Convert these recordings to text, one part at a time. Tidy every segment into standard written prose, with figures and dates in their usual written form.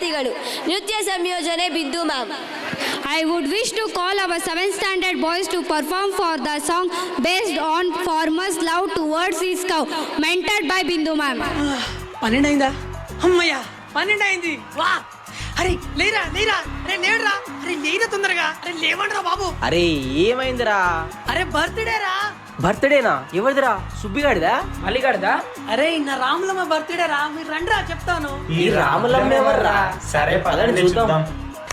ವಿದ್ಯಾರ್ಥಿಗಳು ನೃತ್ಯ ಸಂಯೋಜನೆ ಬಿಂದು ma'am. I would wish to call our 7th standard boys to perform for the song based on farmers' love towards his cow, mentored by Bindu ma'am. 12 అయిందా? అమ్మయ్యా 12 అయింది. వా అరే లేరా లేరా అరే లేడురా అరే లేరా తొందరగా అరే లేవండ్రా బాబు. అరే ఏమైందిరా? అరే బర్త్డే రా. బర్త్డేనా? ఎవరిదిరా? సుబ్బిగాడిదా? మల్లిగాడిదా? అరే నా రాములమ్మ బర్త్డే రా, మీరు రండిరా చెప్తాను. ఈ రాములమ్మ ఎవర్రా? సరే పదండి చూద్దాం.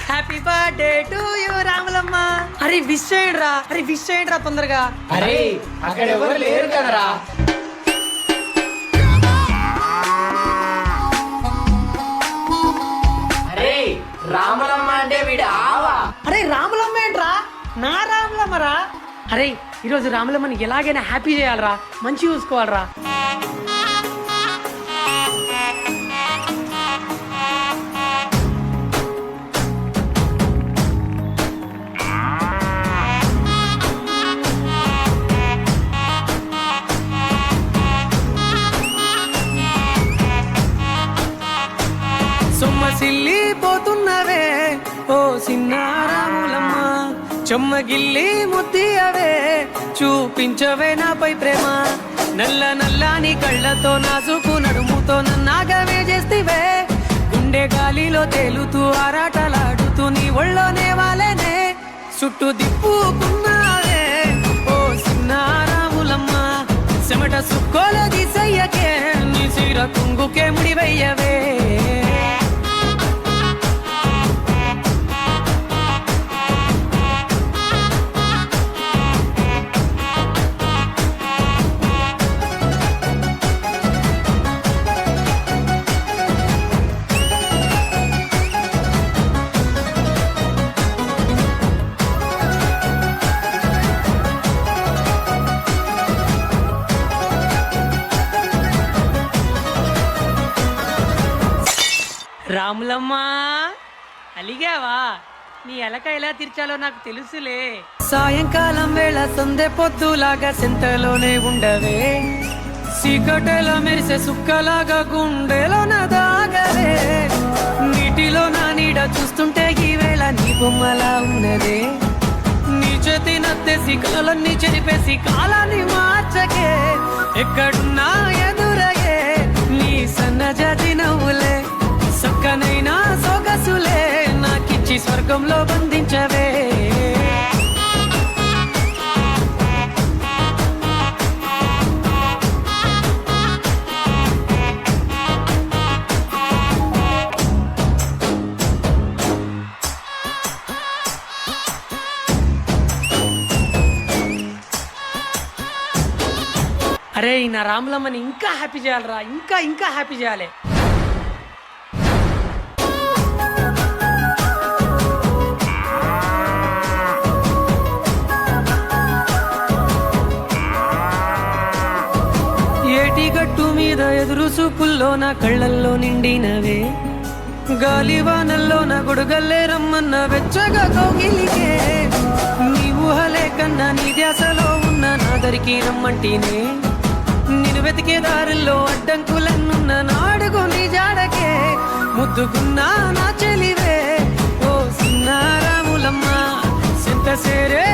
Happy birthday to you Ramulamma. అరే విష్ చేయండిరా, అరే విష్ చేయండిరా తొందరగా. అరే అక్కడ ఎవరు లేరు కదరా. అరే రాములమ్మ అంటే వీడు ఆవా. అరే రాములమ్మ ఏంట్రా? నా రాములమ్మరా. అరే ఈరోజు రాములమ్మని ఎలాగైనా హ్యాపీ చేయాలరా, మంచి చూసుకోవాలరా. సొమ్మసిల్లి పోతున్నవే ఓ చిన్న రాములమ్మ, చెమ్మగిల్లి ముద్దియవే చూపించవే నాపై ప్రేమ. నల్ల నల్లాని కళ్ళతో నాజుకు నడుముతో నన్నాగవే చేస్తివే, గుండె గాలిలో తేలుతూ ఆరాటలాడుతూ నీ ఒళ్ళోనే వాలేనే, చుట్టూ దిప్పుకున్నావే ఓ చిన్న రాములమ్మ. చెమట సుక్కోల దిశయ్యకే నీ చీర కుంగుకే ముడివయ్యవే. రాములమ్మ అలిగావా? నీ ఎలక ఎలా తీర్చాలో నాకు తెలుసులే. సాయంకాలం వేళ సందె పొద్దులాగా సెంతలోనే ఉండవే, సీకటెలా మెరిసే సుక్కలాగా గుండెలోన దాగవే. నీటిలో నా నీడ చూస్తుంటే ఈ వేళ నీ బొమ్మలా ఉన్నదే, నీ చేతి నత్తేసి కలలన్నీ చెరిపేసి కాలాన్ని మార్చకే. ఎక్కడున్నా ఎదురగే నీ సన్నజాతి నవ్వులే, సక్కనైనా సొగసులే నాకిచ్చి స్వర్గంలో బంధించవే. అరే నా రాములమ్మని ఇంకా హ్యాపీ చేయాలరా, ఇంకా ఇంకా హ్యాపీ చేయాలి. ఏటిగట్టు మీద ఎదురు చూపుల్లో నా కళ్ళల్లో నిండినవే, గాలివానల్లో నా గొడుగల్లే రమ్మన్న వెచ్చగా కౌగిలికే. నీ ఊహలే కన్నా నీ ధ్యాసలో ఉన్న నాదరికి రమ్మంటేనే, నేను వెతికే దారుల్లో అడ్డంకులన్నున్న నాడుగు నీ జాడకే. ముద్దుకున్నా నా చెలివే ఓ చిన్న రాములమ్మ, సింత సేరే